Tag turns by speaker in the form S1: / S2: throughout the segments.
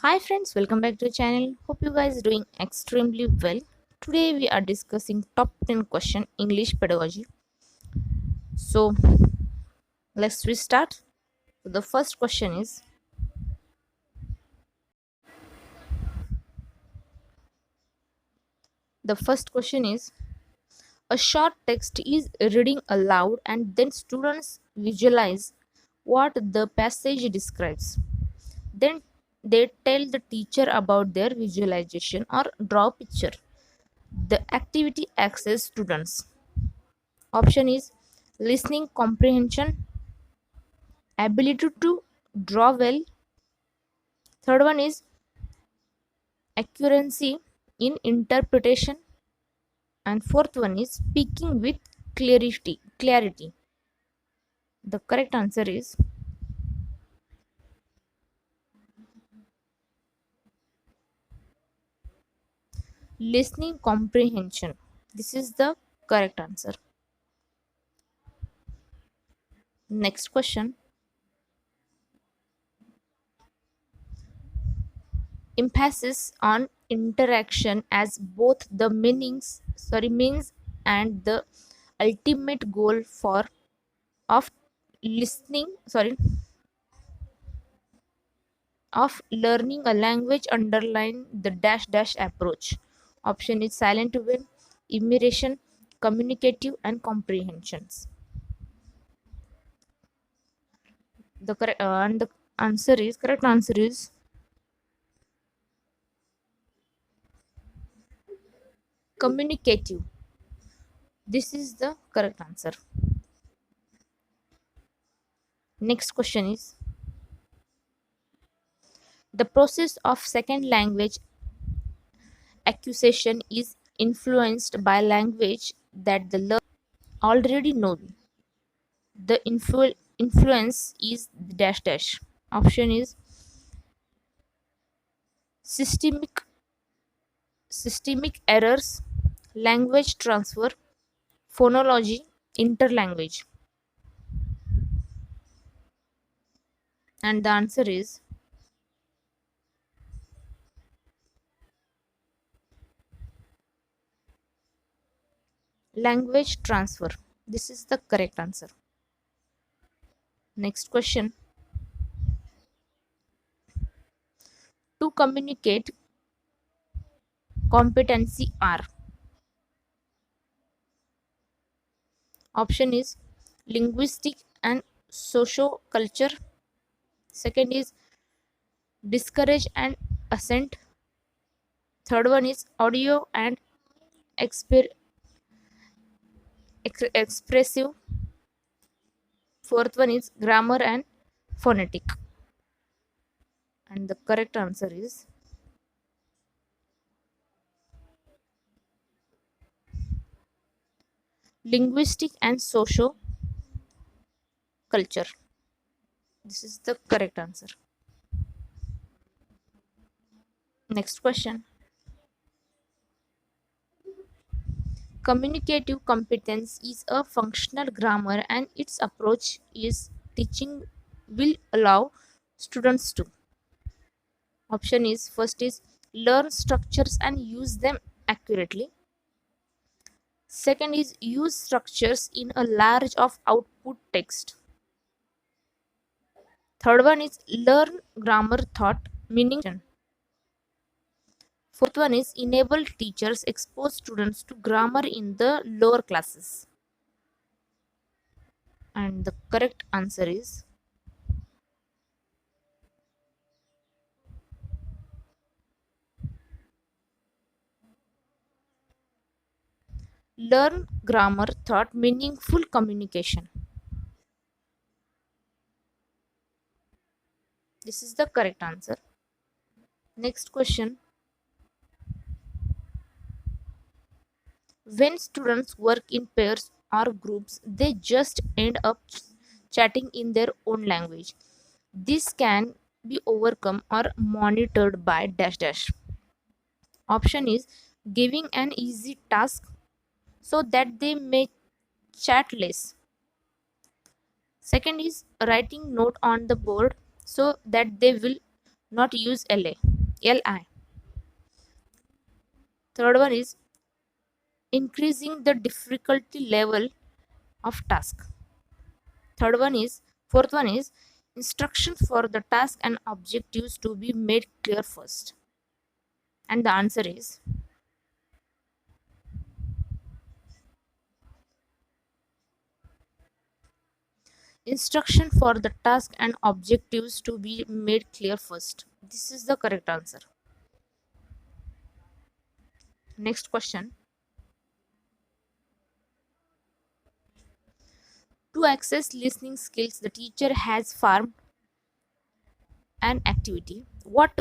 S1: Hi friends, welcome back to the channel. Hope you guys doing extremely well. Today we are discussing top 10 question English pedagogy. So let's restart. So the first question is the first question is a short text is reading aloud and then students visualize what the passage describes. Then they tell the teacher about their visualization or draw a picture. The activity access students. Option is listening comprehension, ability to draw well. Third one is accuracy in interpretation, and fourth one is speaking with clarity. The correct answer is listening comprehension. This is the correct answer. Next question. Emphasis on interaction as both the means and the ultimate goal for of listening sorry of learning a language. Underline the dash dash approach. Option is silent wave, immersion, communicative, and comprehensions. The correct answer is communicative. This is the correct answer. Next question is the process of second language acquisition is influenced by language that the learner already know. The influence is dash dash. Option is systemic systemic errors, language transfer, phonology, interlanguage. And the answer is language transfer. This is the correct answer. Next question. To communicate competency are. Option is linguistic and socio culture. Second is discourage and assent. Third one is audio and expressive. Fourth one is grammar and phonetic. And the correct answer is linguistic and socio culture. This is the correct answer. Next question. Communicative competence is a functional grammar and its approach is teaching will allow students to. Option is first is learn structures and use them accurately. Second is use structures in a large of output text. Third one is learn grammar thought meaning. Fourth one is enable teachers expose students to grammar in the lower classes. And the correct answer is learn grammar thought meaningful communication. This is the correct answer. Next question. When students work in pairs or groups, they just end up chatting in their own language. This can be overcome or monitored by dash dash. Option is giving an easy task so that they may chat less. Second is writing note on the board so that they will not use li. Third one is increasing the difficulty level of task. Third one is Fourth one is instructions for the task and objectives to be made clear first. And the answer is instruction for the task and objectives to be made clear first. This is the correct answer. Next question. To access listening skills, the teacher has formed an activity. What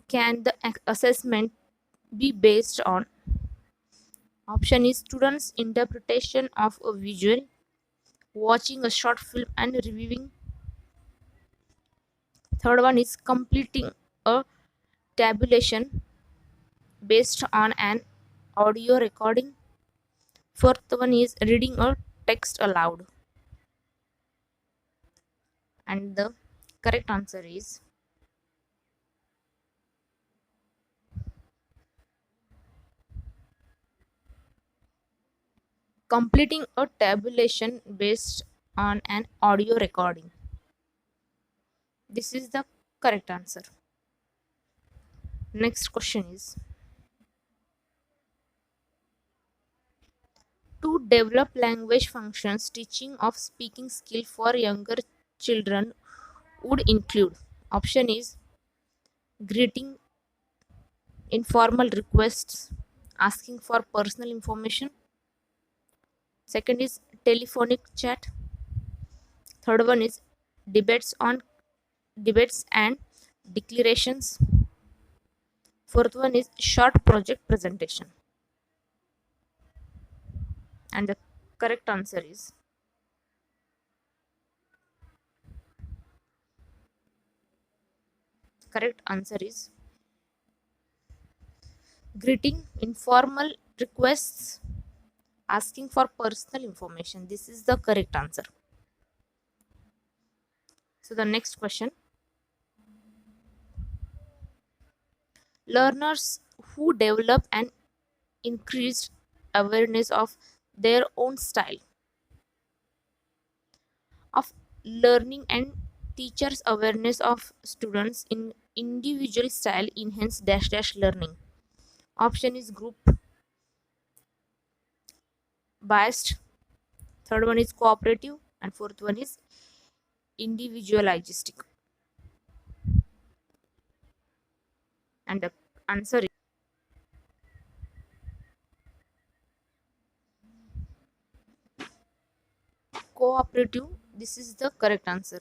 S1: can the assessment be based on? Option is students' interpretation of a visual, watching a short film and reviewing. Third one is completing a tabulation based on an audio recording. Fourth one is reading a text aloud. And the correct answer is completing a tabulation based on an audio recording. This is the correct answer. Next question is to develop language functions, teaching of speaking skill for younger children would include. Option is greeting, informal requests, asking for personal information. Second is telephonic chat. Third one is debates and declarations. Fourth one is short project presentation. And the correct answer is greeting, informal requests, asking for personal information. This is the correct answer. So the next question. Learners who develop an increased awareness of their own style of learning and teachers awareness of students in individual style enhance dash dash learning. Option is group biased. Third one is cooperative. And fourth one is individualistic. And the answer is cooperative. This is the correct answer.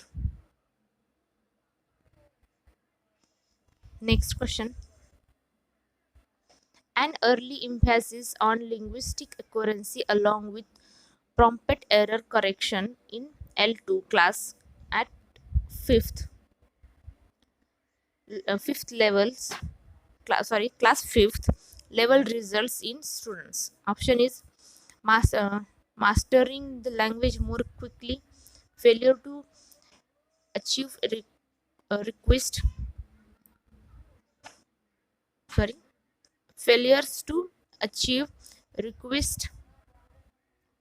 S1: Next question. An early emphasis on linguistic accuracy along with prompt error correction in L2 class at fifth fifth levels class fifth level results in students. Option is mas- uh, mastering the language more quickly, failure to achieve request sorry failures to achieve request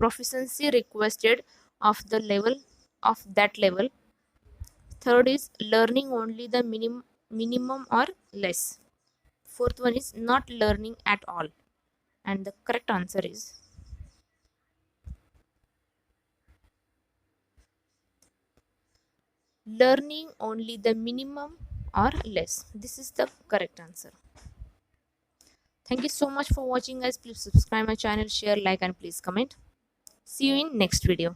S1: proficiency requested of the level of that level. Third is learning only the minimum or less. Fourth one is not learning at all. And the correct answer is learning only the minimum or less. This is the correct answer. Thank you so much for watching, guys. Please subscribe my channel, share, like, and please comment. See you in next video.